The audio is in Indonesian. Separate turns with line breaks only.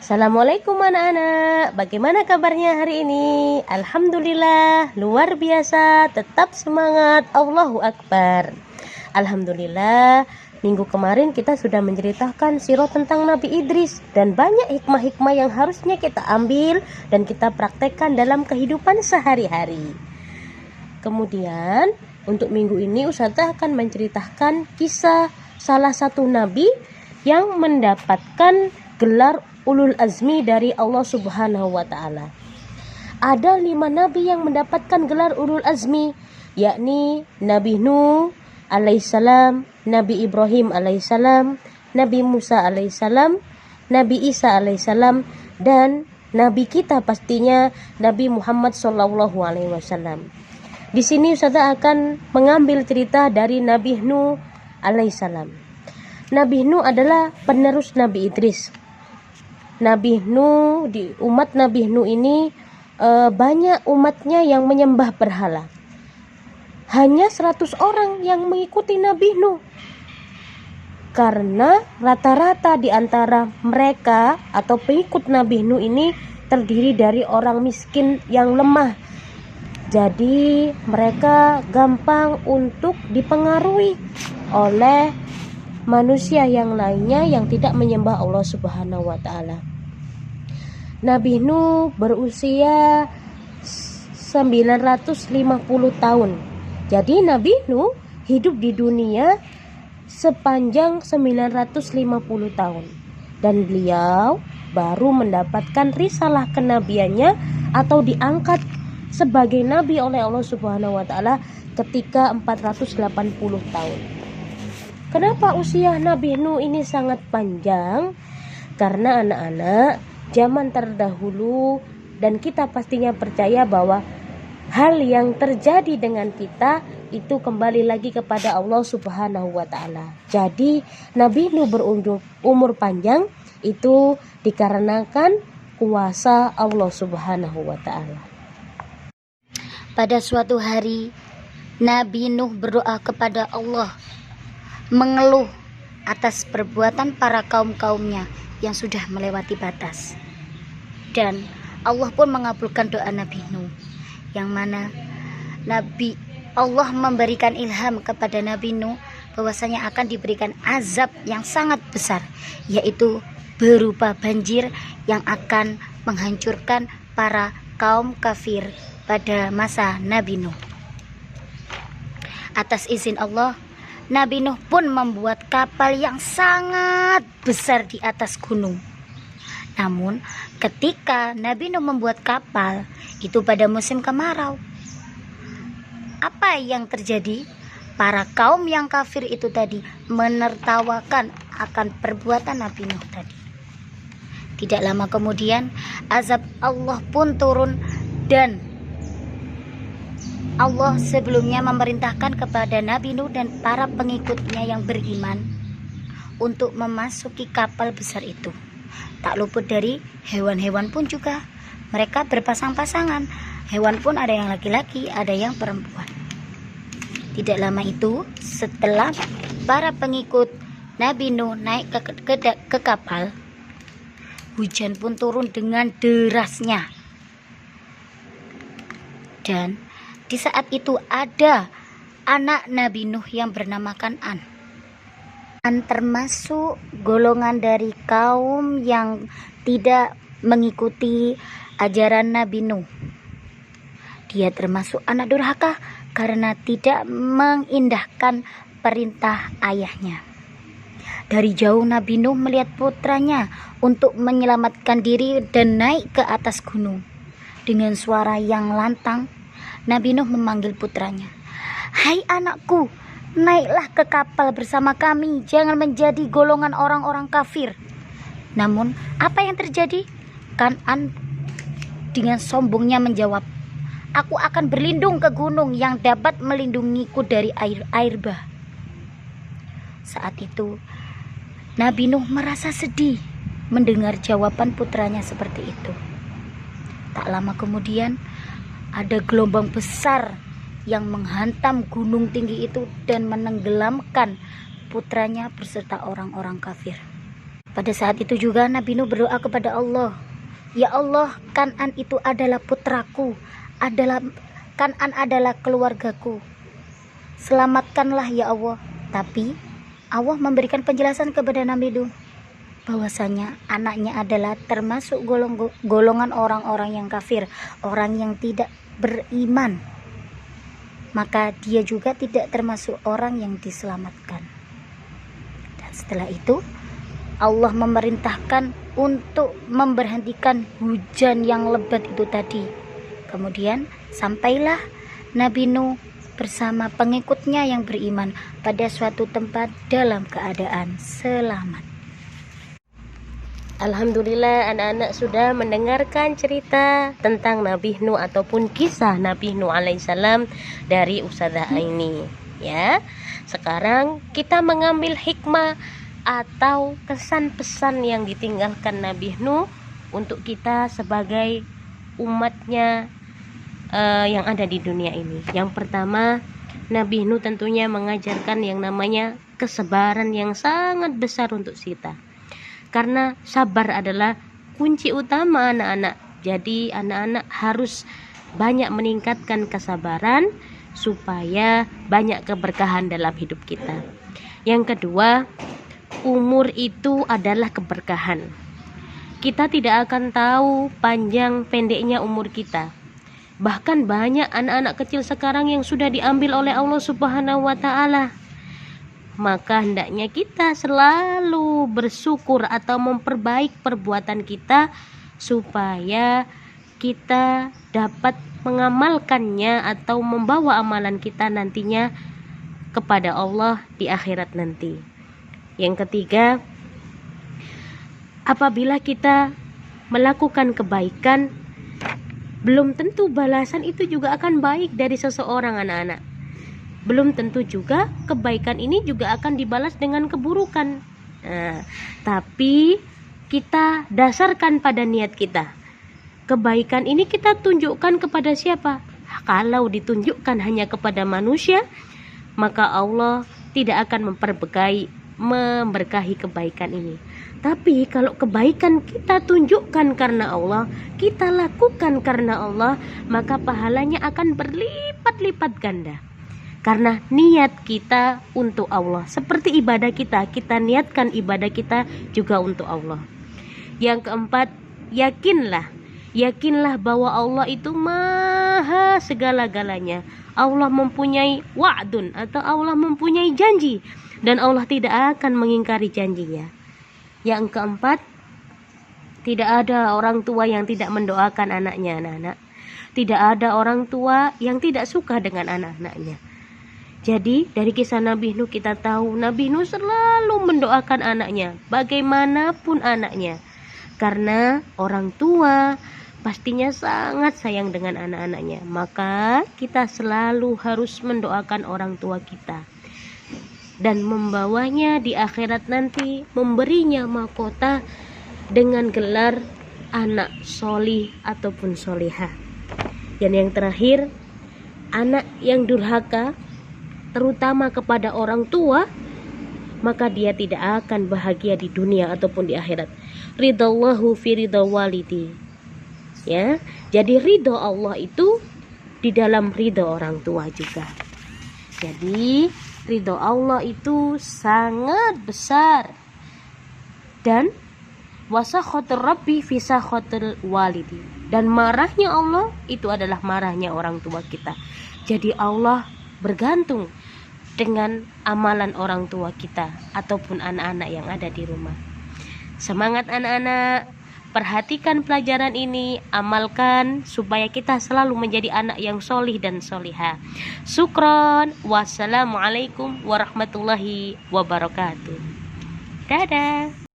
Assalamualaikum anak-anak, bagaimana kabarnya hari ini? Alhamdulillah, luar biasa, tetap semangat, Allahu Akbar. Alhamdulillah, minggu kemarin kita sudah menceritakan sirah tentang Nabi Idris dan banyak hikmah-hikmah yang harusnya kita ambil dan kita praktekkan dalam kehidupan sehari-hari. Kemudian, untuk minggu ini Ustazah akan menceritakan kisah salah satu nabi yang mendapatkan gelar ulul azmi dari Allah Subhanahu wa ta'ala. Ada 5 nabi yang mendapatkan gelar ulul azmi, yakni Nabi Nuh alaihissalam, Nabi Ibrahim alaihissalam, Nabi Musa alaihissalam, Nabi Isa alaihissalam, dan nabi kita pastinya Nabi Muhammad sallallahu alaihi wasallam. Di sini Ustazah akan mengambil cerita dari Nabi Nuh alaihissalam. Nabi Nuh adalah penerus Nabi Idris. Nabi Nuh, di umat Nabi Nuh ini banyak umatnya yang menyembah berhala. Hanya 100 orang yang mengikuti Nabi Nuh. Karena rata-rata di antara mereka atau pengikut Nabi Nuh ini terdiri dari orang miskin yang lemah. Jadi mereka gampang untuk dipengaruhi oleh manusia yang lainnya yang tidak menyembah Allah Subhanahu wa ta'ala. Nabi Nuh berusia 950 tahun. Jadi Nabi Nuh hidup di dunia sepanjang 950 tahun. Dan beliau baru mendapatkan risalah kenabiannya atau diangkat sebagai nabi oleh Allah Subhanahu wa ta'ala ketika 480 tahun. Kenapa usia Nabi Nuh ini sangat panjang? Karena anak-anak zaman terdahulu dan kita pastinya percaya bahwa hal yang terjadi dengan kita itu kembali lagi kepada Allah Subhanahu wa ta'ala. Jadi Nabi Nuh berumur panjang itu dikarenakan kuasa Allah Subhanahu wa ta'ala.
Pada suatu hari Nabi Nuh berdoa kepada Allah, mengeluh atas perbuatan para kaum-kaumnya yang sudah melewati batas. Dan Allah pun mengabulkan doa Nabi Nuh, yang mana Allah memberikan ilham kepada Nabi Nuh bahwasanya akan diberikan azab yang sangat besar, yaitu berupa banjir yang akan menghancurkan para kaum kafir pada masa Nabi Nuh. Atas izin Allah, Nabi Nuh pun membuat kapal yang sangat besar di atas gunung. Namun ketika Nabi Nuh membuat kapal itu pada musim kemarau, apa yang terjadi? Para kaum yang kafir itu tadi menertawakan akan perbuatan Nabi Nuh tadi. Tidak lama kemudian azab Allah pun turun, dan Allah sebelumnya memerintahkan kepada Nabi Nuh dan para pengikutnya yang beriman untuk memasuki kapal besar itu. Tak luput dari hewan-hewan pun juga. Mereka berpasang-pasangan. Hewan pun ada yang laki-laki, ada yang perempuan. Tidak lama itu, setelah para pengikut Nabi Nuh naik ke kapal, hujan pun turun dengan derasnya. Dan di saat itu ada anak Nabi Nuh yang bernama Kan'an. Termasuk golongan dari kaum yang tidak mengikuti ajaran Nabi Nuh. Dia termasuk anak durhaka karena tidak mengindahkan perintah ayahnya. Dari jauh Nabi Nuh melihat putranya untuk menyelamatkan diri dan naik ke atas gunung. Dengan suara yang lantang, Nabi Nuh memanggil putranya, "Hai anakku, naiklah ke kapal bersama kami, jangan menjadi golongan orang-orang kafir." Namun apa yang terjadi? Kan'an dengan sombongnya menjawab, "Aku akan berlindung ke gunung yang dapat melindungiku dari air bah." Saat itu Nabi Nuh merasa sedih mendengar jawaban putranya seperti itu. Tak lama kemudian ada gelombang besar yang menghantam gunung tinggi itu dan menenggelamkan putranya beserta orang-orang kafir. Pada saat itu juga Nabi Nuh berdoa kepada Allah, "Ya Allah, Kan'an itu adalah putraku, Kan'an adalah keluargaku. Selamatkanlah ya Allah." Tapi Allah memberikan penjelasan kepada Nabi Nuh bahwasanya anaknya adalah termasuk golongan orang-orang yang kafir, orang yang tidak beriman. Maka dia juga tidak termasuk orang yang diselamatkan. Dan setelah itu Allah memerintahkan untuk memberhentikan hujan yang lebat itu tadi. Kemudian sampailah Nabi Nuh bersama pengikutnya yang beriman pada suatu tempat dalam keadaan selamat.
Alhamdulillah, anak-anak sudah mendengarkan cerita tentang Nabi Nuh ataupun kisah Nabi Nuh alaihissalam dari Ustazah Aini. Ya, sekarang kita mengambil hikmah atau kesan pesan yang ditinggalkan Nabi Nuh untuk kita sebagai umatnya yang ada di dunia ini. Yang pertama, Nabi Nuh tentunya mengajarkan yang namanya kesabaran yang sangat besar untuk kita. Karena sabar adalah kunci utama anak-anak. Jadi anak-anak harus banyak meningkatkan kesabaran supaya banyak keberkahan dalam hidup kita. Yang kedua, umur itu adalah keberkahan. Kita tidak akan tahu panjang pendeknya umur kita. Bahkan banyak anak-anak kecil sekarang yang sudah diambil oleh Allah Subhanahu wa Ta'ala. Maka hendaknya kita selalu bersyukur atau memperbaik perbuatan kita supaya kita dapat mengamalkannya atau membawa amalan kita nantinya kepada Allah di akhirat nanti. Yang ketiga, apabila kita melakukan kebaikan, belum tentu balasan itu juga akan baik dari seseorang, anak-anak. Belum tentu juga kebaikan ini juga akan dibalas dengan keburukan. Tapi kita dasarkan pada niat kita. Kebaikan ini kita tunjukkan kepada siapa? Kalau ditunjukkan hanya kepada manusia, maka Allah tidak akan memberkahi kebaikan ini. Tapi kalau kebaikan kita tunjukkan karena Allah, kita lakukan karena Allah, maka pahalanya akan berlipat-lipat ganda. Karena niat kita untuk Allah. Seperti ibadah kita niatkan ibadah kita juga untuk Allah. Yang keempat, yakinlah bahwa Allah itu maha segala-galanya. Allah mempunyai wa'dun atau Allah mempunyai janji, dan Allah tidak akan mengingkari janjinya. Yang keempat, tidak ada orang tua yang tidak mendoakan anaknya, anak-anak. Tidak ada orang tua yang tidak suka dengan anak-anaknya. Jadi dari kisah Nabi Nuh kita tahu Nabi Nuh selalu mendoakan anaknya, bagaimanapun anaknya. Karena orang tua pastinya sangat sayang dengan anak-anaknya. Maka kita selalu harus mendoakan orang tua kita. Dan membawanya di akhirat nanti, memberinya mahkota dengan gelar anak solih ataupun solihah. Dan yang terakhir, anak yang durhaka terutama kepada orang tua, maka dia tidak akan bahagia di dunia ataupun di akhirat. Ridallahu fi ridha walidi. Ya, jadi ridho Allah itu di dalam ridho orang tua juga. Jadi ridho Allah itu sangat besar. Dan wasakhatur rabbi fi sakhatul walidi. Dan marahnya Allah itu adalah marahnya orang tua kita. Jadi Allah bergantung dengan amalan orang tua kita ataupun anak-anak yang ada di rumah. Semangat anak-anak, perhatikan pelajaran ini, amalkan supaya kita selalu menjadi anak yang solih dan solihah. Syukron, wassalamualaikum warahmatullahi wabarakatuh. Dadah.